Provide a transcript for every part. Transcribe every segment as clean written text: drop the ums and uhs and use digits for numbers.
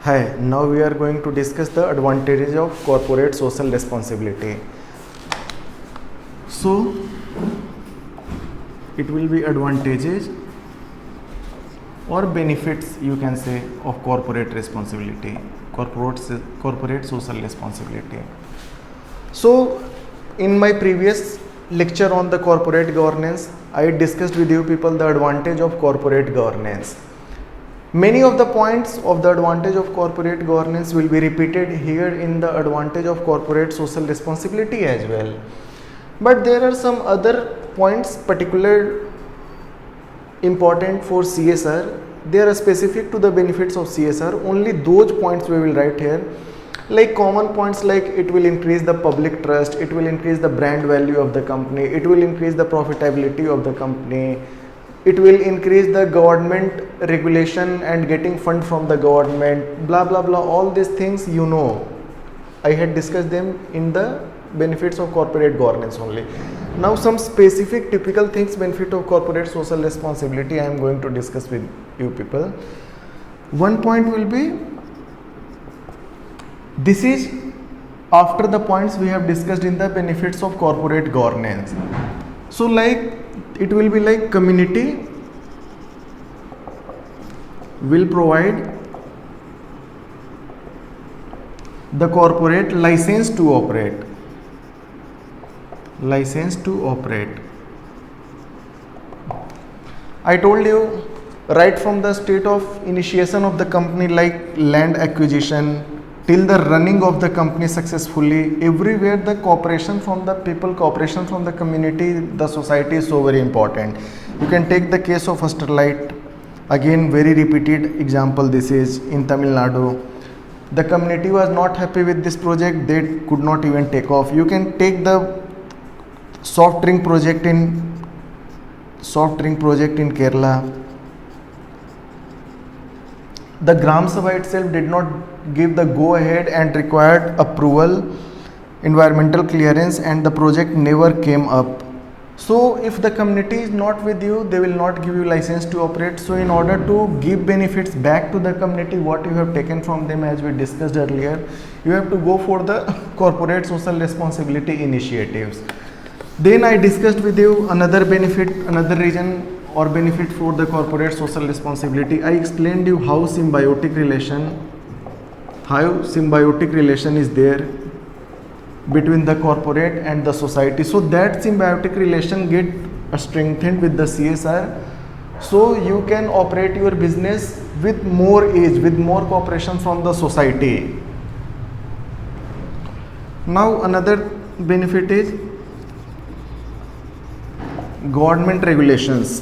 Hi, now we are going to discuss the advantages of corporate social responsibility. So, it will be advantages or benefits, you can say, of corporate responsibility, corporate social responsibility. So, in my previous lecture on the corporate governance, I discussed with you people the advantage of corporate governance. Many of the points of the advantage of corporate governance will be repeated here in the advantage of corporate social responsibility as well. But there are some other points particular important for CSR. They are specific to the benefits of CSR. Only those points we will write here. Like common points like it will increase the public trust, it will increase the brand value of the company, it will increase the profitability of the company, it will increase the government regulation and getting fund from the government, blah blah blah. All these things you know. I had discussed them in the benefits of corporate governance only. Now some specific typical things benefit of corporate social responsibility I am going to discuss with you people. One point will be, this is after the points we have discussed in the benefits of corporate governance. So like it will be like community will provide the corporate license to operate. I told you right from the state of initiation of the company, like land acquisition till the running of the company successfully, everywhere the cooperation from the people, cooperation from the community, the society is so very important. You can take the case of Sterlite, again very repeated example. This is in Tamil Nadu. The community was not happy with this project, they could not even take off. You can take the soft drink project in Kerala. The Gram Sabha itself did not give the go ahead and required approval, environmental clearance, and the project never came up. So if the community is not with you, they will not give you license to operate. So in order to give benefits back to the community what you have taken from them, as we discussed earlier, you have to go for the corporate social responsibility initiatives. Then I discussed with you another benefit, another reason or benefit for the corporate social responsibility. I explained you how symbiotic relation is there between the corporate and the society. So that symbiotic relation get strengthened with the CSR. So you can operate your business with more ease, with more cooperation from the society. Now another benefit is government regulations.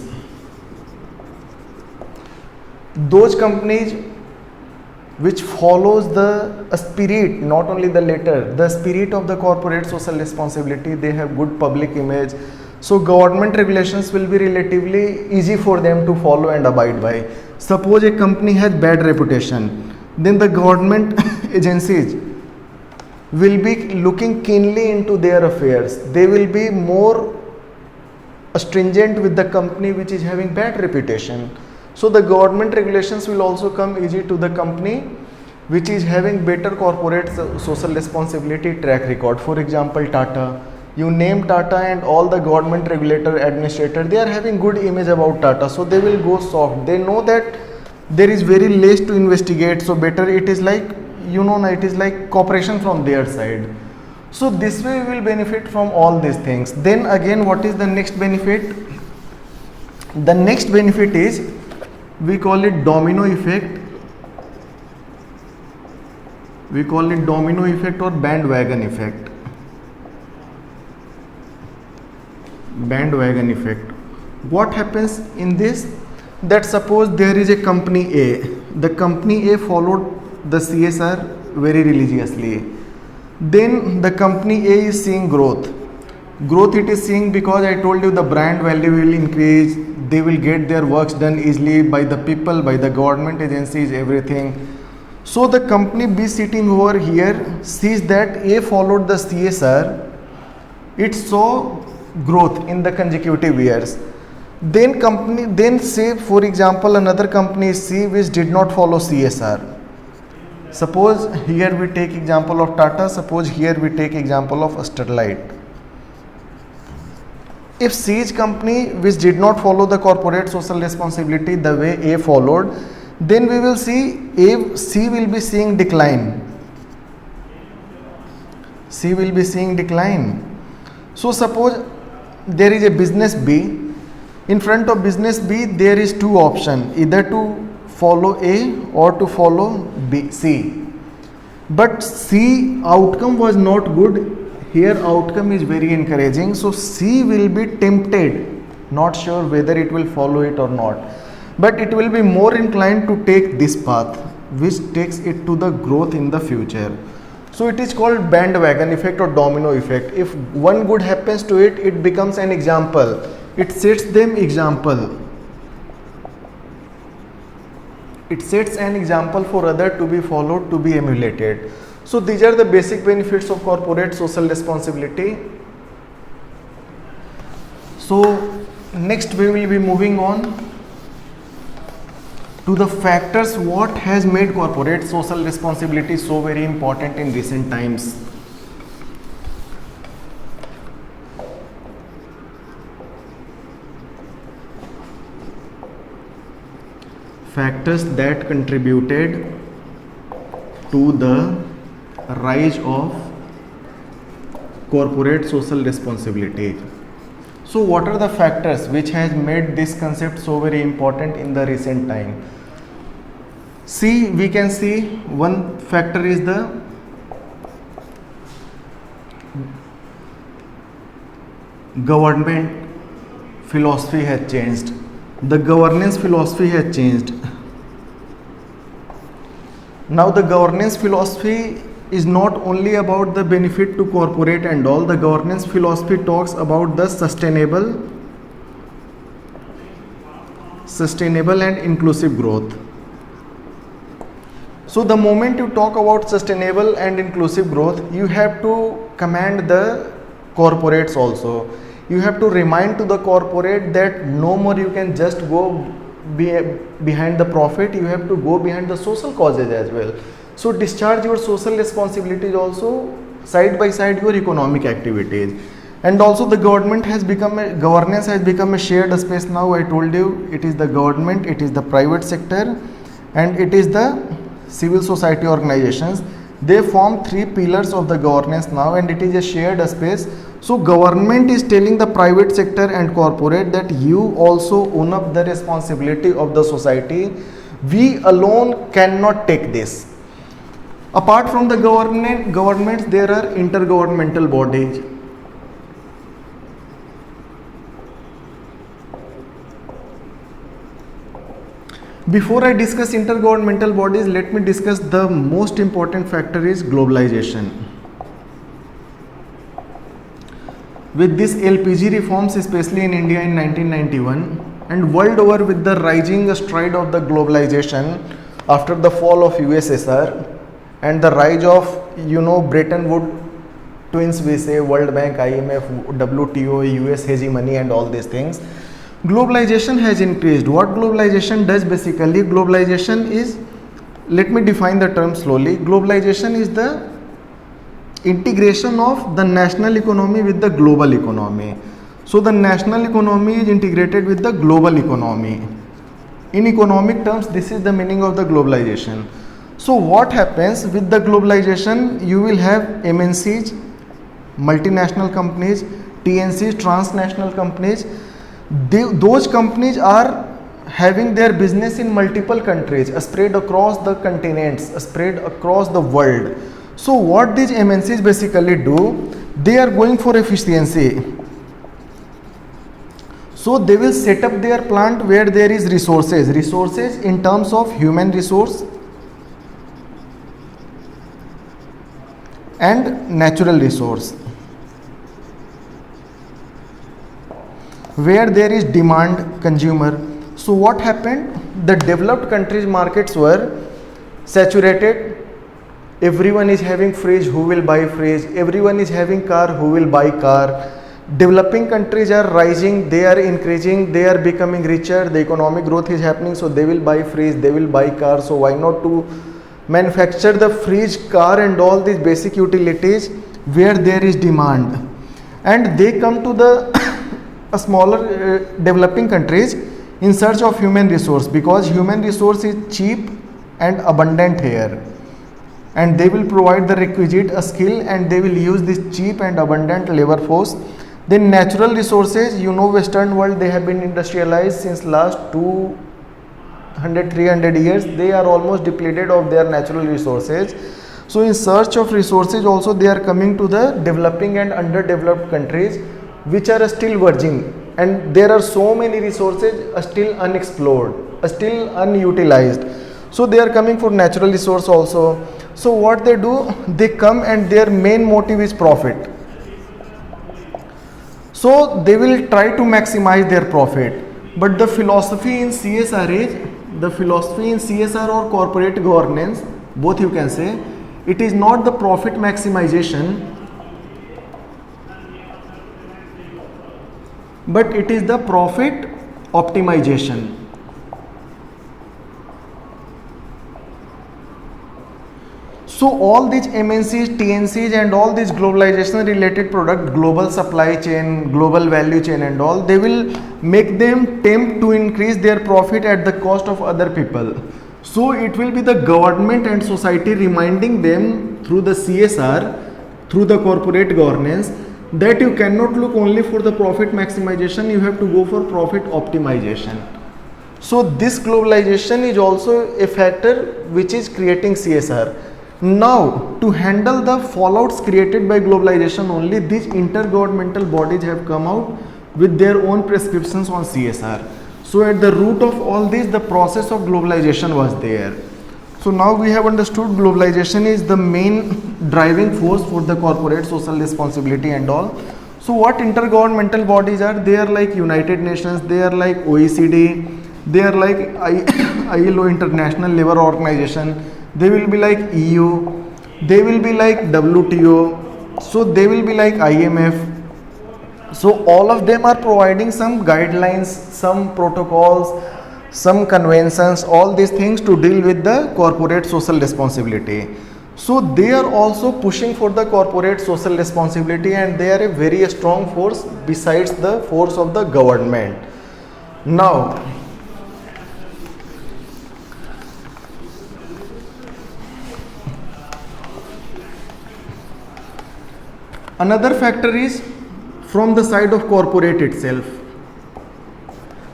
Those companies which follows the spirit, not only the letter, the spirit of the corporate social responsibility, they have good public image. So government regulations will be relatively easy for them to follow and abide by. Suppose a company has bad reputation, then the government agencies will be looking keenly into their affairs. They will be more stringent with the company which is having bad reputation. So the government regulations will also come easy to the company which is having better corporate social responsibility track record. For example, Tata. You name Tata and all the government regulator, administrator, they are having good image about Tata. So they will go soft. They know that there is very less to investigate. So better it is like, it is like cooperation from their side. So this way we will benefit from all these things. Then again, what is the next benefit? The next benefit is, we call it domino effect. We call it domino effect or bandwagon effect. Bandwagon effect. What happens in this? That suppose there is a company A. The company A followed the CSR very religiously. Then the company A is seeing growth. Growth it is seeing because I told you the brand value will increase. They will get their works done easily by the people, by the government agencies, everything. So the company B sitting over here sees that A followed the CSR. It saw growth in the consecutive years. Then say for example another company C which did not follow CSR. Suppose here we take example of Tata, suppose here we take example of Sterlite. If C is company which did not follow the corporate social responsibility the way A followed, then we will see C will be seeing decline. C will be seeing decline. So suppose there is a business B. In front of business B there is two options, either to follow A or to follow C. But C outcome was not good. Here outcome is very encouraging. So C will be tempted, not sure whether it will follow it or not. But it will be more inclined to take this path, which takes it to the growth in the future. So it is called bandwagon effect or domino effect. If one good happens to it, it becomes an example. It sets them example. It sets an example for other to be followed, to be emulated. So these are the basic benefits of corporate social responsibility. So next we will be moving on to the factors what has made corporate social responsibility so very important in recent times. Factors that contributed to the rise of corporate social responsibility. So what are the factors which has made this concept so very important in the recent time? See, we can see one factor is the government philosophy has changed. The governance philosophy has changed. Now the governance philosophy is not only about the benefit to corporate and all. The governance philosophy talks about the sustainable and inclusive growth. So the moment you talk about sustainable and inclusive growth, you have to command the corporates also. You have to remind to the corporate that no more you can just go behind the profit, you have to go behind the social causes as well. So discharge your social responsibilities also side by side your economic activities. And also the governance has become a shared space now. I told you it is the government, it is the private sector, and it is the civil society organizations. They form three pillars of the governance now, and it is a shared space. So government is telling the private sector and corporate that you also own up the responsibility of the society. We alone cannot take this. Apart from the governments, there are intergovernmental bodies. Before I discuss intergovernmental bodies, let me discuss the most important factor is globalization. With this LPG reforms, especially in India in 1991 and world over with the rising stride of the globalization after the fall of USSR and the rise of Bretton Woods twins, we say World Bank, IMF, WTO, US hegemony and all these things, globalization has increased. What globalization does basically? Globalization is, let me define the term slowly. Globalization is the integration of the national economy with the global economy. So the national economy is integrated with the global economy. In economic terms, this is the meaning of the globalization. So what happens with the globalization? You will have MNCs, multinational companies, TNCs, transnational companies. Those companies are having their business in multiple countries, spread across the continents, spread across the world. So what these MNCs basically do, they are going for efficiency. So they will set up their plant where there is resources in terms of human resource and natural resource. Where there is demand, consumer. So what happened? The developed countries markets were saturated. Everyone is having fridge, who will buy fridge? Everyone is having car, who will buy car? Developing countries are rising, they are increasing, they are becoming richer, the economic growth is happening, so they will buy fridge, they will buy car. So why not to manufacture the fridge, car and all these basic utilities where there is demand, and they come to the a smaller developing countries in search of human resource, because human resource is cheap and abundant here, and they will provide the requisite skill and they will use this cheap and abundant labor force. Then natural resources, you know, Western world, they have been industrialized since last 200-300 years. They are almost depleted of their natural resources. So in search of resources also they are coming to the developing and underdeveloped countries which are still virgin, and there are so many resources still unexplored, still unutilized. So they are coming for natural resource also. So what they do, they come and their main motive is profit. So they will try to maximize their profit. But the philosophy in CSR is, the philosophy in CSR or corporate governance, both you can say, it is not the profit maximization, but it is the profit optimization. So all these MNCs, TNCs and all these globalization related product, global supply chain, global value chain and all, they will make them tempt to increase their profit at the cost of other people. So it will be the government and society reminding them through the CSR, through the corporate governance, that you cannot look only for the profit maximization, you have to go for profit optimization. So this globalization is also a factor which is creating CSR. Now, to handle the fallouts created by globalization only, these intergovernmental bodies have come out with their own prescriptions on CSR. So at the root of all this, the process of globalization was there. So now we have understood globalization is the main driving force for the corporate social responsibility and all. So what intergovernmental bodies are? They are like United Nations, they are like OECD, they are like ILO, International Labour Organization, they will be like EU, they will be like WTO, so they will be like IMF. So all of them are providing some guidelines, some protocols, some conventions, all these things to deal with the corporate social responsibility. So they are also pushing for the corporate social responsibility, and they are a very strong force besides the force of the government. Now, another factor is from the side of corporate itself.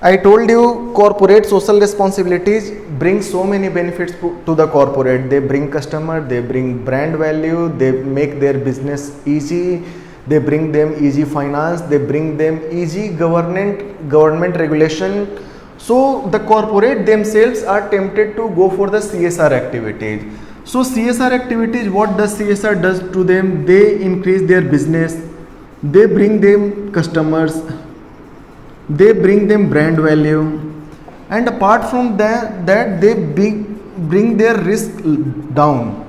I told you corporate social responsibilities bring so many benefits to the corporate. They bring customer, they bring brand value, they make their business easy, they bring them easy finance, they bring them easy government regulation. So the corporate themselves are tempted to go for the CSR activities. So CSR activities, what does CSR does to them? They increase their business, they bring them customers, they bring them brand value, and apart from that they bring their risk down.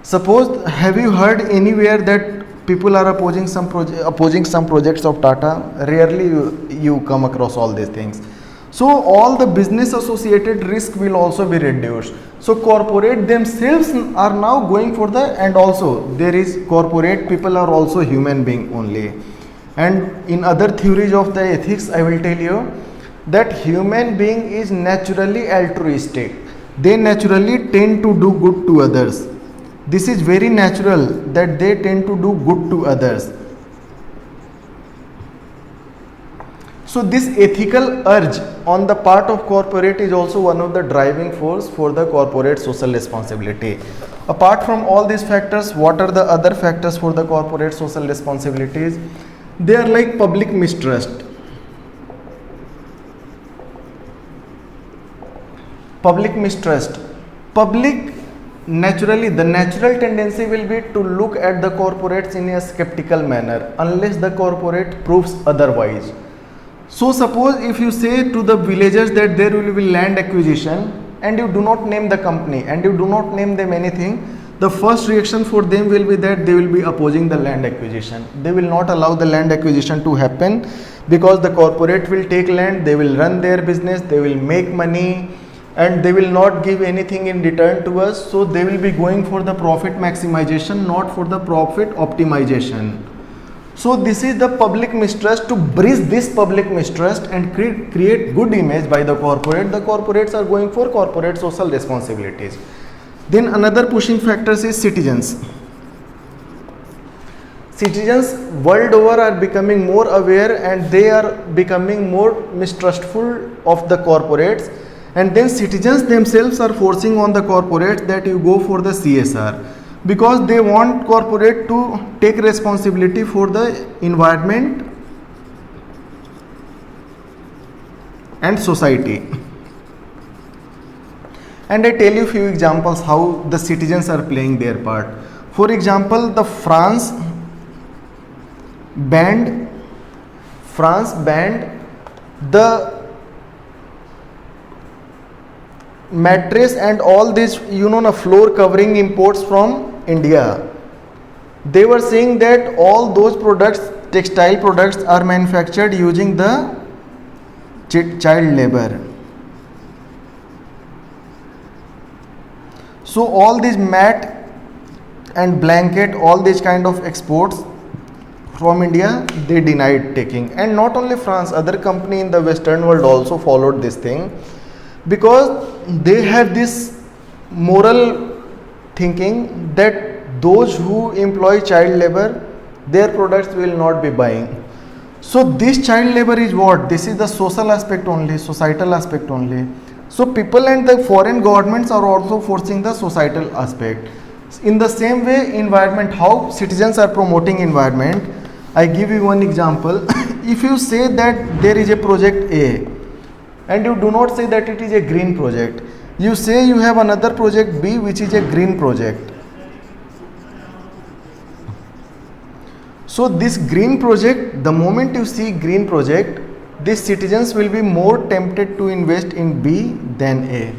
Suppose, have you heard anywhere that people are opposing some projects of Tata? Rarely you come across all these things. So all the business associated risk will also be reduced. So corporate themselves are now going for the, and also there is corporate people are also human being only. And in other theories of the ethics, I will tell you that human being is naturally altruistic. They naturally tend to do good to others. This is very natural that they tend to do good to others. So this ethical urge on the part of corporate is also one of the driving force for the corporate social responsibility. Apart from all these factors, what are the other factors for the corporate social responsibilities? They are like public mistrust. Public mistrust. Public, naturally, the natural tendency will be to look at the corporates in a skeptical manner unless the corporate proves otherwise. So suppose if you say to the villagers that there will be land acquisition and you do not name the company and you do not name them anything, the first reaction for them will be that they will be opposing the land acquisition. They will not allow the land acquisition to happen because the corporate will take land, they will run their business, they will make money, and they will not give anything in return to us, so they will be going for the profit maximization, not for the profit optimization. So this is the public mistrust. To bridge this public mistrust and create good image by the corporates are going for corporate social responsibilities. Then another pushing factors is citizens. Citizens world over are becoming more aware and they are becoming more mistrustful of the corporates, and then citizens themselves are forcing on the corporates that you go for the CSR, because they want corporate to take responsibility for the environment and society. And I tell you few examples how the citizens are playing their part. For example, the France banned the mattress and all this, floor covering imports from India. They were saying that all those products, textile products, are manufactured using the child labor. So all these mat and blanket, all these kind of exports from India, they denied taking. And not only France, other company in the Western world also followed this thing, because they have this moral thinking that those who employ child labor, their products will not be buying. So this child labor is what? This is the social aspect only, societal aspect only. So people and the foreign governments are also forcing the societal aspect. In the same way, environment, how citizens are promoting environment. I give you one example. If you say that there is a project A and you do not say that it is a green project, you say you have another project B which is a green project. So this green project, the moment you see green project, these citizens will be more tempted to invest in B than A,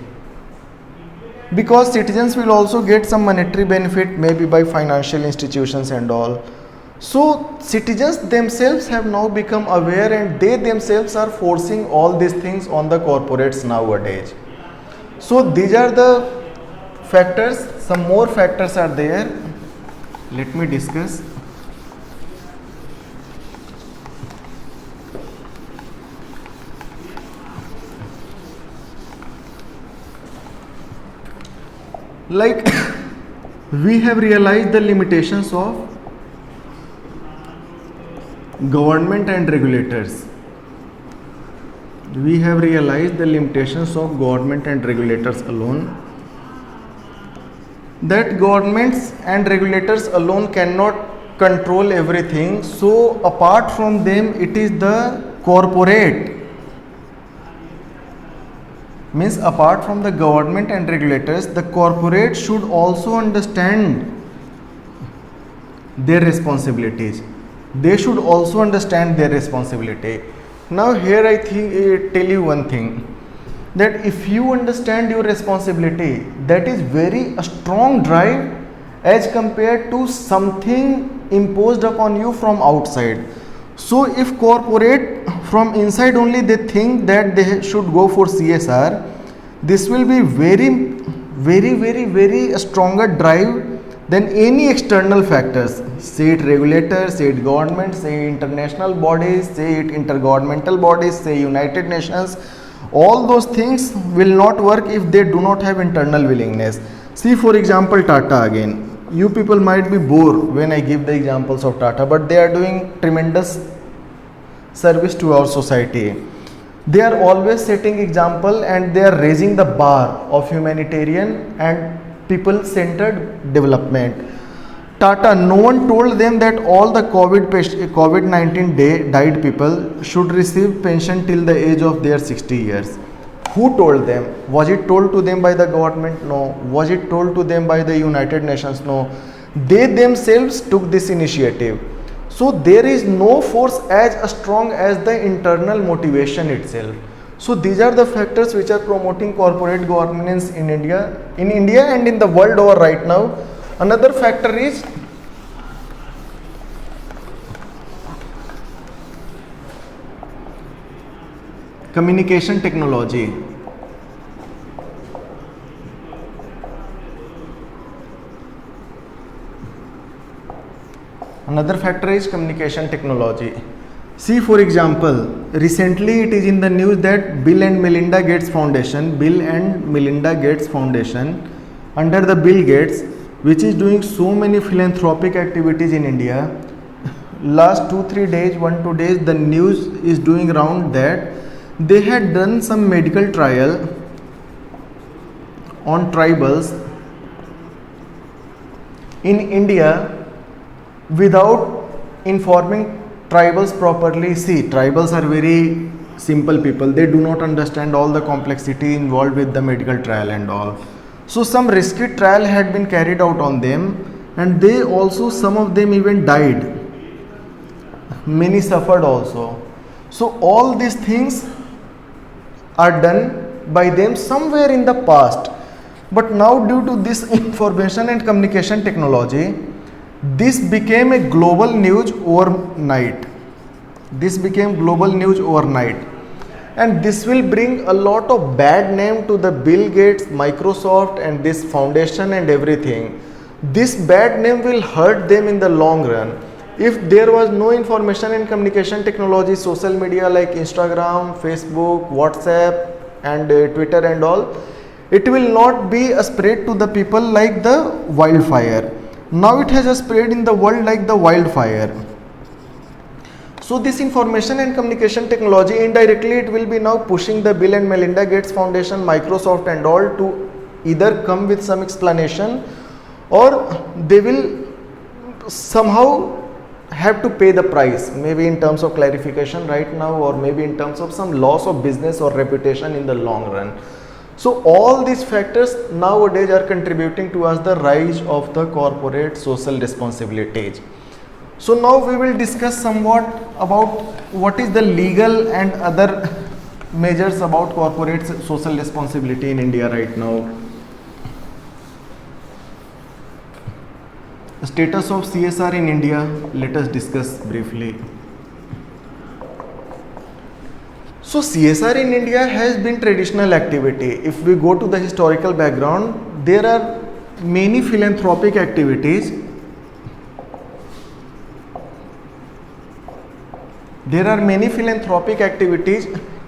because citizens will also get some monetary benefit, maybe by financial institutions and all. So citizens themselves have now become aware and they themselves are forcing all these things on the corporates nowadays. So these are the factors. Some more factors are there. Let me discuss. Like we have realized the limitations of government and regulators. We have realized the limitations of government and regulators alone. That governments and regulators alone cannot control everything. So apart from them, it is the corporate. Means apart from the government and regulators, the corporate should also understand their responsibilities. They should also understand their responsibility. Now here I tell you one thing, that if you understand your responsibility, that is very a strong drive as compared to something imposed upon you from outside. So if corporate from inside only they think that they should go for CSR, this will be very stronger drive than any external factors, say it regulators, say it government, say international bodies, say it intergovernmental bodies, say United Nations. All those things will not work if they do not have internal willingness. See for example Tata again. You people might be bored when I give the examples of Tata, but they are doing tremendous service to our society. They are always setting example and they are raising the bar of humanitarian and people-centered development. Tata, no one told them that all the COVID-19 died people should receive pension till the age of their 60 years. Who told them? Was it told to them by the government? No. Was it told to them by the United Nations? No. They themselves took this initiative. So there is no force as strong as the internal motivation itself. So these are the factors which are promoting corporate governance in India and in the world over right now. Another factor is communication technology. Another factor is communication technology. See, for example, recently it is in the news that Bill and Melinda Gates Foundation, under the Bill Gates, which is doing so many philanthropic activities in India. Last 2-3 days, 1-2 days, the news is doing around that they had done some medical trial on tribals in India without informing tribals properly. See, tribals are very simple people, they do not understand all the complexity involved with the medical trial and all. So some risky trial had been carried out on them, and they also, some of them even died, many suffered also. So all these things are done by them somewhere in the past, but now due to this information and communication technology, this became a global news overnight. And this will bring a lot of bad name to the Bill Gates, Microsoft and this foundation and everything. This bad name will hurt them in the long run. If there was no information and communication technology, social media like Instagram, Facebook, WhatsApp and Twitter and all, it will not be a spread to the people like the wildfire. Now it has a spread in the world like the wildfire. So this information and communication technology, indirectly it will be now pushing the Bill and Melinda Gates Foundation, Microsoft and all to either come with some explanation, or they will somehow have to pay the price, maybe in terms of clarification right now, or maybe in terms of some loss of business or reputation in the long run. So all these factors nowadays are contributing to us the rise of the corporate social responsibilities. So now we will discuss somewhat about what is the legal and other measures about corporate social responsibility in India right now. The status of CSR in India, let us discuss briefly. So CSR in India has been traditional activity. If we go to the historical background, there are many philanthropic activities.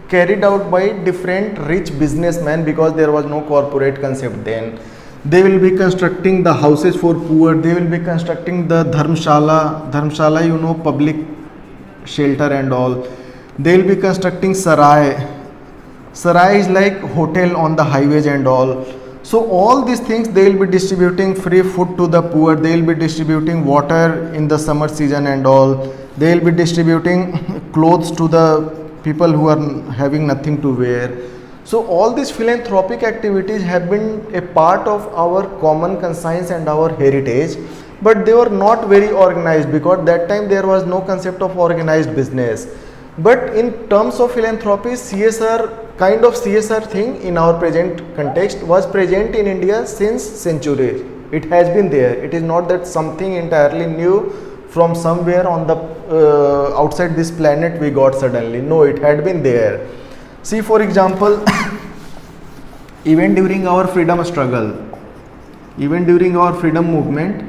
Carried out by different rich businessmen, because there was no corporate concept then. They will be constructing the houses for poor, they will be constructing the dharmshala, you know, public shelter and all. They will be constructing sarai is like hotel on the highways and all. So all these things, they will be distributing free food to the poor, they will be distributing water in the summer season and all, they will be distributing clothes to the people who are having nothing to wear. So all these philanthropic activities have been a part of our common conscience and our heritage, but they were not very organized, because that time there was no concept of organized business. But in terms of philanthropy, kind of CSR thing in our present context was present in India since centuries. It has been there. It is not that something entirely new from somewhere on the outside this planet we got suddenly. No, it had been there. See, for example, even during our freedom struggle, even during our freedom movement,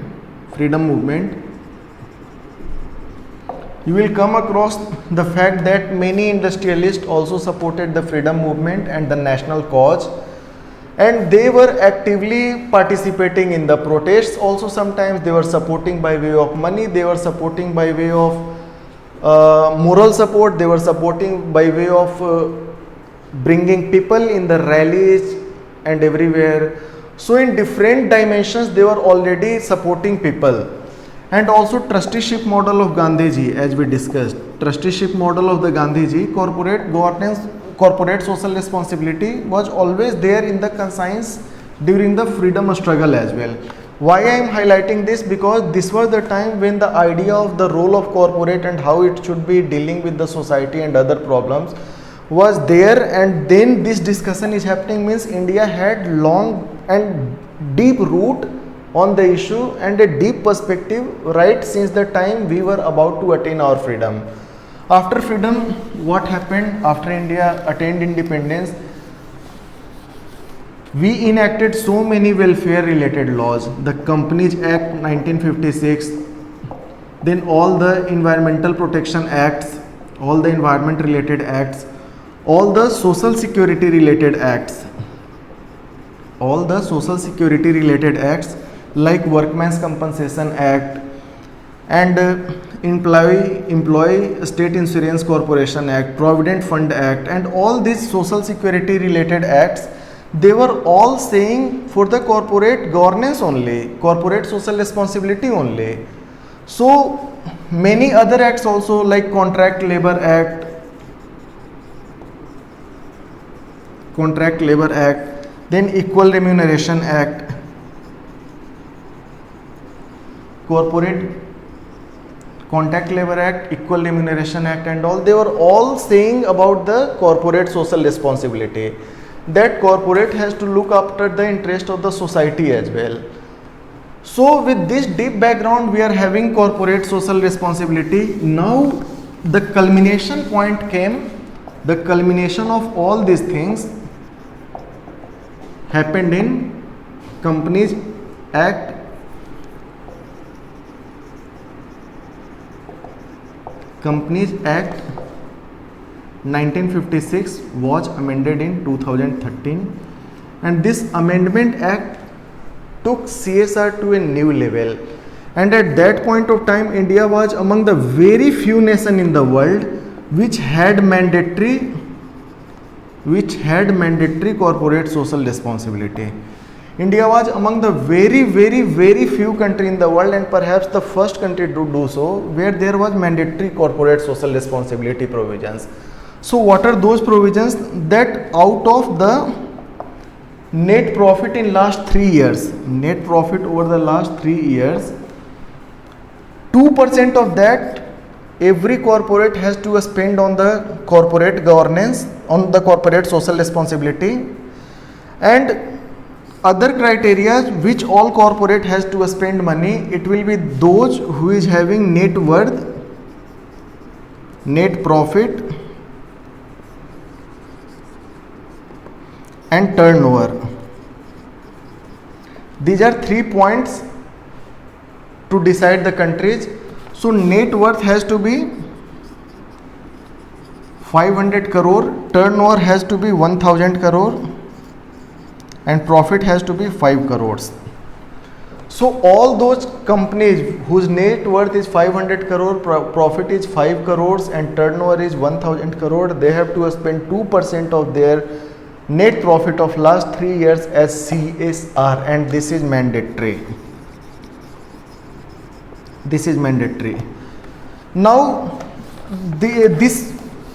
you will come across the fact that many industrialists also supported the freedom movement and the national cause, and they were actively participating in the protests. Also sometimes they were supporting by way of money, they were supporting by way of moral support, they were supporting by way of bringing people in the rallies and everywhere. So in different dimensions they were already supporting people. And also trusteeship model of Gandhiji, as we discussed, trusteeship model of the Gandhiji, corporate governance, corporate social responsibility was always there in the conscience during the freedom struggle as well. Why I am highlighting this? Because this was the time when the idea of the role of corporate and how it should be dealing with the society and other problems was there, and then this discussion is happening, means India had long and deep root on the issue and a deep perspective right since the time we were about to attain our freedom. After freedom, what happened? After India attained independence, we enacted so many welfare related laws. The Companies Act 1956, then all the environmental protection acts, all the environment related acts, all the social security related acts, all the social security related acts like Workmen's Compensation Act and Employee State Insurance Corporation Act, Provident Fund Act, and all these social security related acts, they were all saying for the corporate governance only, corporate social responsibility only. So many other acts also like Contract Labor Act, then Equal Remuneration Act, Corporate Contract Labor Act, Equal Remuneration Act and all, they were all saying about the corporate social responsibility, that corporate has to look after the interest of the society as well. So with this deep background, we are having corporate social responsibility. Now the culmination point came, the culmination of all these things happened in Companies Act 1956 was amended in 2013, and this amendment act took CSR to a new level. And at that point of time, India was among the very few nations in the world which had mandatory corporate social responsibility. India was among the very few countries in the world, and perhaps the first country to do so, where there was mandatory corporate social responsibility provisions. So what are those provisions? That out of the net profit in last 3 years, net profit over the last 3 years, 2% of that every corporate has to spend on the corporate governance, on the corporate social responsibility, and other criteria which all corporate has to spend money, it will be those who is having net worth, net profit and turnover. These are 3 points to decide the countries. So net worth has to be 500 crore, turnover has to be 1000 crore and profit has to be 5 crores. So all those companies whose net worth is 500 crore, profit is 5 crores and turnover is 1000 crore, they have to spend 2% of their net profit of last 3 years as CSR, and this is mandatory. This is mandatory. Now this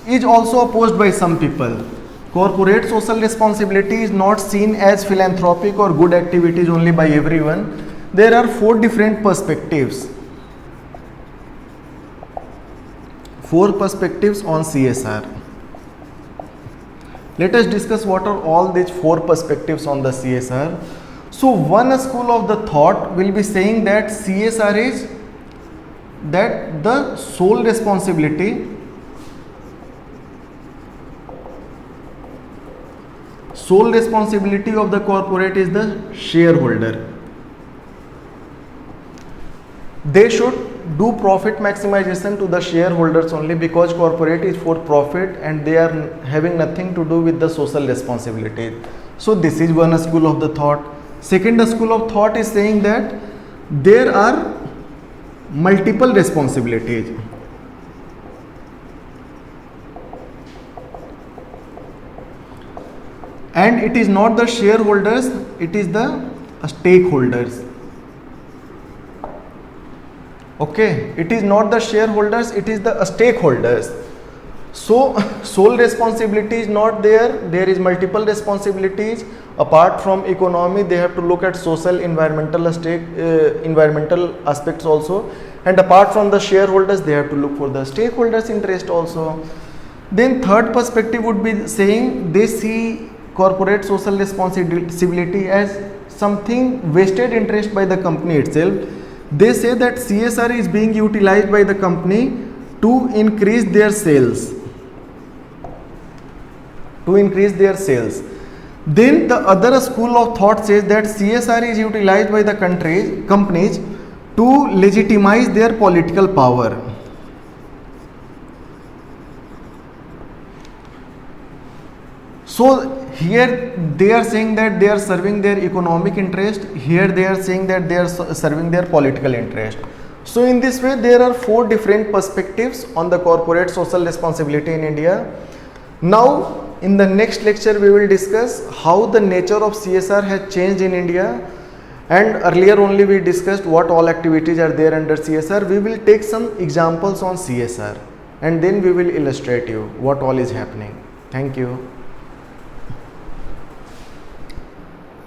is also opposed by some people. Corporate social responsibility is not seen as philanthropic or good activities only by everyone. There are 4 different perspectives. 4 perspectives on CSR. Let us discuss what are all these 4 perspectives on the CSR. So one school of the thought will be saying that CSR is that the sole responsibility of the corporate is the shareholder. They should do profit maximization to the shareholders only, because corporate is for profit and they are having nothing to do with the social responsibility. So this is one school of the thought. Second school of thought is saying that there are multiple responsibilities. And it is not the shareholders, it is the stakeholders. Okay, it is not the shareholders, it is the stakeholders. So sole responsibility is not there, there is multiple responsibilities. Apart from economy, they have to look at social, environmental aspects also, and apart from the shareholders, they have to look for the stakeholders' interest also. Then third perspective would be saying they see corporate social responsibility as something vested interest by the company itself. They say that CSR is being utilized by the company to increase their sales. Then the other school of thought says that CSR is utilized by the companies to legitimize their political power. So here they are saying that they are serving their economic interest, here they are saying that they are serving their political interest. So in this way there are 4 different perspectives on the corporate social responsibility in India. Now in the next lecture we will discuss how the nature of CSR has changed in India, and earlier only we discussed what all activities are there under CSR. We will take some examples on CSR and then we will illustrate you what all is happening. Thank you.